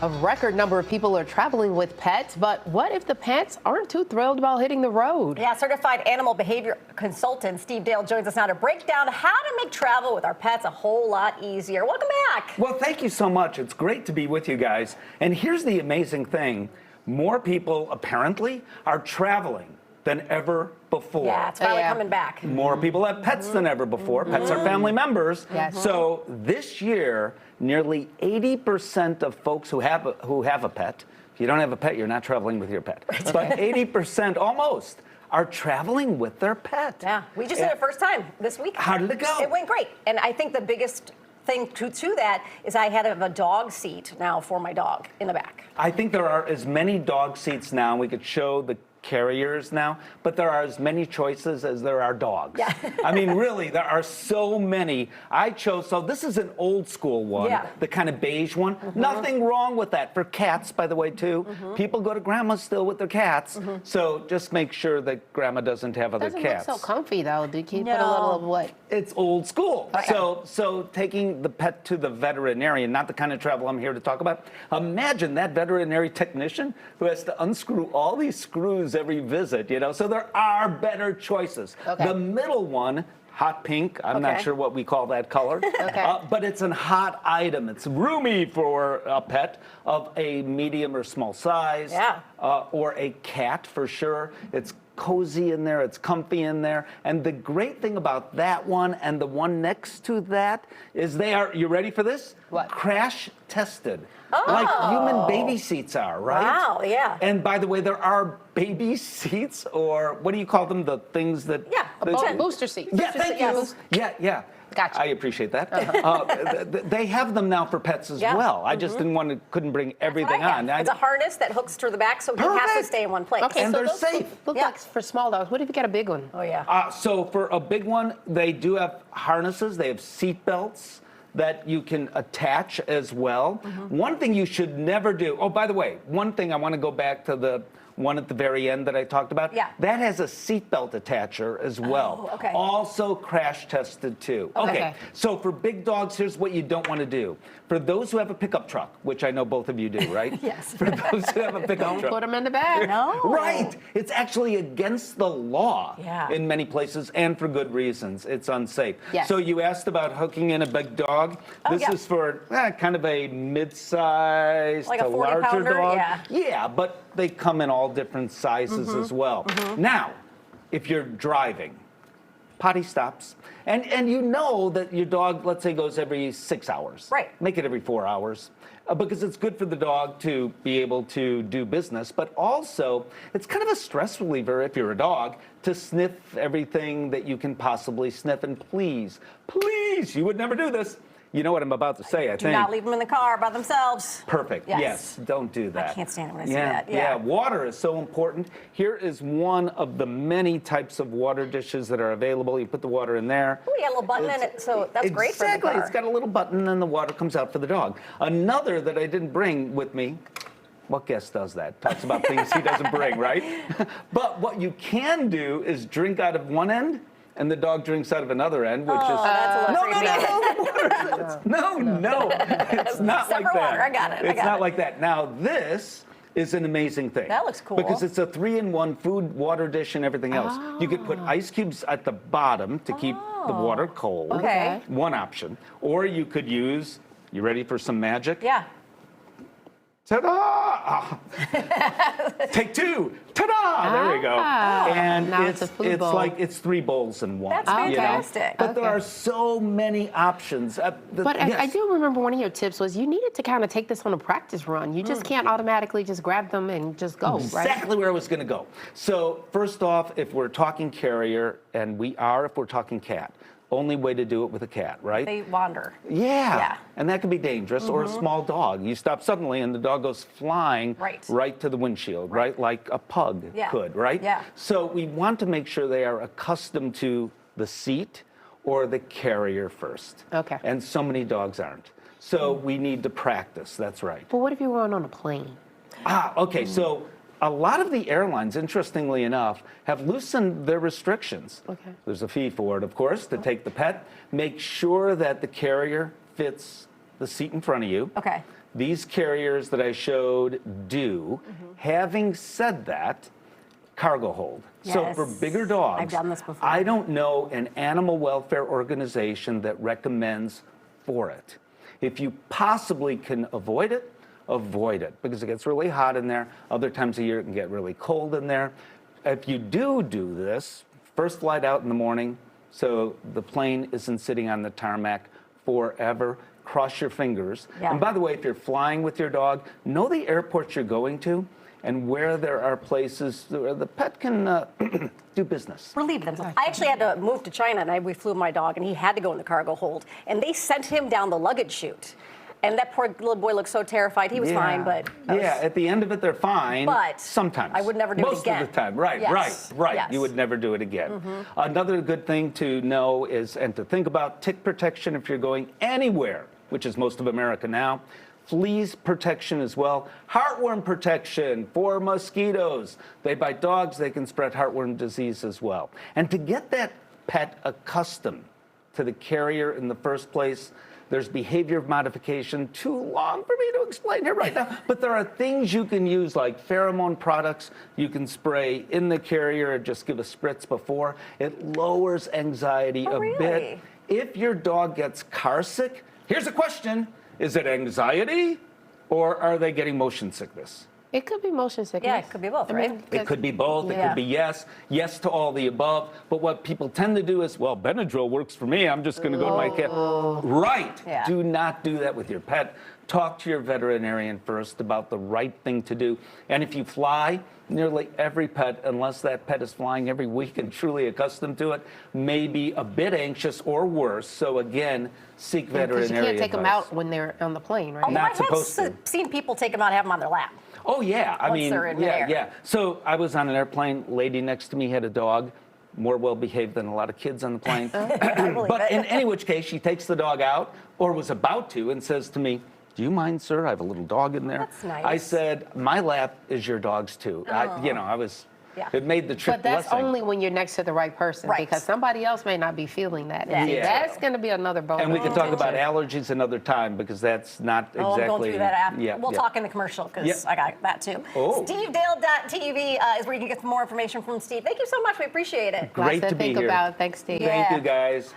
A record number of people are traveling with pets, but what if the pets aren't too thrilled about hitting the road? Yeah, certified animal behavior consultant Steve Dale joins us now to break down how to make travel with our pets a whole lot easier. Welcome back. Well, thank you so much. It's great to be with you guys. And here's the amazing thing. More people, apparently, are traveling than ever before. Yeah, it's finally coming back. More people have pets than ever before. Pets are family members. Yes. So this year, nearly 80% of folks who have a pet, if you don't have a pet, you're not traveling with your pet. But 80%, almost, are traveling with their pet. Yeah, we just did it first time this week. How did it go? It went great. And I think the biggest thing to that is I had a dog seat now for my dog in the back. I think there are as many dog seats now. We could show the carriers now, but there are as many choices as there are dogs. Yeah. I mean, really, there are so many. I chose, so this is an old school one, Yeah. the kind of beige one. Nothing wrong with that. For cats, by the way, too. People go to grandma's still with their cats, so just make sure that grandma doesn't have other Doesn't cats. look so comfy though. Can you put a No. little of what? It's old school. Okay. So taking the pet to the veterinarian, not the kind of travel I'm here to talk about. Imagine that veterinary technician who has to unscrew all these screws every visit, So there are better choices. Okay. The middle one, hot pink, I'm not Okay. sure what we call that color, but it's a hot item. It's roomy for a pet of a medium or small size, or a cat for sure. It's cozy in there, it's comfy in there. And the great thing about that one and the one next to that is they are, you ready for this? What? Crash tested. Like human baby seats are, right? Wow, yeah. And by the way, there are baby seats, or what do you call them? The things that... Yeah, A booster seat. Yeah, thank you. Yeah. Gotcha. I appreciate that. They have them now for pets as well. I just couldn't bring everything on. It's a harness that hooks to the back, so he has to Perfect. stay in one place. Okay, And so they're those safe. Look Yeah. like for small dogs. What if you get a big one? Oh, yeah. So for a big one, they do have harnesses. They have seat belts that you can attach as well. One thing you should never do. Oh, by the way, one thing I want to go back to the one at the very end that I talked about. Yeah. That has a seatbelt attacher as well. Oh, okay. Also crash tested too. Okay. So for big dogs, here's what you don't want to do. For those who have a pickup truck, which I know both of you do, right? Yes. For those who have a pickup Don't truck. put them in the bag. No. Right. It's actually against the law Yeah. in many places, and for good reasons. It's unsafe. Yes. So you asked about hooking in a big dog. This yeah. is for kind of a mid-sized Like a to 40 larger pounder, dog. yeah. Yeah, but they come in all different sizes as well. Now, if you're driving, potty stops. And you know that your dog, let's say, goes every 6 hours. Right. Make it every 4 hours. Because it's good for the dog to be able to do business, but also it's kind of a stress reliever if you're a dog to sniff everything that you can possibly sniff. And please, you would never do this. You know what I'm about to say, I Do think. not leave them in the car by themselves. Perfect. Yes. Don't do that. I can't stand it when I see yeah, that. Yeah, water is so important. Here is one of the many types of water dishes that are available. You put the water in there. Oh, you got a little button in it, so that's great for the Exactly. car. It's got a little button and the water comes out for the dog. Another that I didn't bring with me. What guest does that? Talks about things he doesn't bring, right? But what you can do is drink out of one end and the dog drinks out of another end, which is that's a little creepy. no. It's not like Separate that. water, I got it, I It's got not it. like that. Now this is an amazing thing. That looks cool. Because it's a 3-in-1 food, water dish, and everything else. You could put ice cubes at the bottom to keep the water cold. Okay. One option. Or you could use, you ready for some magic? Yeah. Ta-da! Take two. Ta-da! There you go. And Now it's a food bowl. like it's 3 bowls in one. That's you know? fantastic. But there Okay. are so many options. But I yes. do remember one of your tips was you needed to kind of take this on a practice run. You just can't automatically just grab them and just go, right? Exactly where I was going to go. So first off, if we're talking carrier, and we are if we're talking cat, only way to do it with a cat, right? They wander. Yeah. And that can be dangerous, or a small dog. You stop suddenly and the dog goes flying Right. to the windshield, right? Like a pug could, right? Yeah. So we want to make sure they are accustomed to the seat or the carrier first. Okay. And so many dogs aren't. So we need to practice, that's right. But what if you're going on a plane? Okay, so a lot of the airlines, interestingly enough, have loosened their restrictions. Okay. There's a fee for it, of course, to take the pet. Make sure that the carrier fits the seat in front of you. Okay. these carriers that I showed do. Having said that, cargo hold. So for bigger dogs, I've done this before. I don't know an animal welfare organization that recommends for it. If you possibly can avoid it because it gets really hot in there. Other times of year it can get really cold in there. If you do this, first flight out in the morning, so the plane isn't sitting on the tarmac forever. Cross your fingers. Yeah. And by the way, if you're flying with your dog, know the airports you're going to and where there are places where the pet can do business. Relieve themselves. I actually had to move to China, and we flew my dog, and he had to go in the cargo hold. And they sent him down the luggage chute. And that poor little boy looked so terrified. He was fine, but... at the end of it, they're fine. But sometimes. I would never do it again. Most of the time, right, Yes. right. Yes. You would never do it again. Another good thing to know is, and to think about, tick protection if you're going anywhere, which is most of America now. Fleas protection as well. Heartworm protection for mosquitoes. They bite dogs, they can spread heartworm disease as well. And to get that pet accustomed to the carrier in the first place, there's behavior modification, too long for me to explain here right now, but there are things you can use like pheromone products you can spray in the carrier or just give a spritz before. It lowers anxiety a bit. If your dog gets car sick, here's a question. Is it anxiety or are they getting motion sickness? It could be motion sickness. Yeah, it could be both, right? It could be both. It Yeah. could be yes to all the above. But what people tend to do is, well, Benadryl works for me. I'm just going to go to my cat. Right. Yeah. Do not do that with your pet. Talk to your veterinarian first about the right thing to do. And if you fly, nearly every pet, unless that pet is flying every week and truly accustomed to it, may be a bit anxious or worse. So again, seek veterinary Because you can't take them advice. out when they're on the plane, right? Although Not I supposed to. have seen people take them out and have them on their lap. Oh yeah, I Once mean, they're in yeah, midair. yeah. So I was on an airplane. Lady next to me had a dog, more well behaved than a lot of kids on the plane. But in any which case, she takes the dog out, or was about to, and says to me, "Do you mind, sir? I have a little dog in there." That's nice. I said, "My lap is your dog's too." I was. Yeah. It made the trip But that's blessing. only when you're next to the right person, Right. because somebody else may not be feeling that. Yeah. And Yeah. that's going to be another bonus. And we can talk about adventure. allergies another time because that's not exactly. Oh, I'm going through that after. Yeah, We'll yeah. talk in the commercial because Yep. I got that too. Oh. SteveDale.tv is where you can get some more information from Steve. Thank you so much. We appreciate it. Lots Great to to be think here. about. Thanks, Steve. Yeah. Thank you, guys.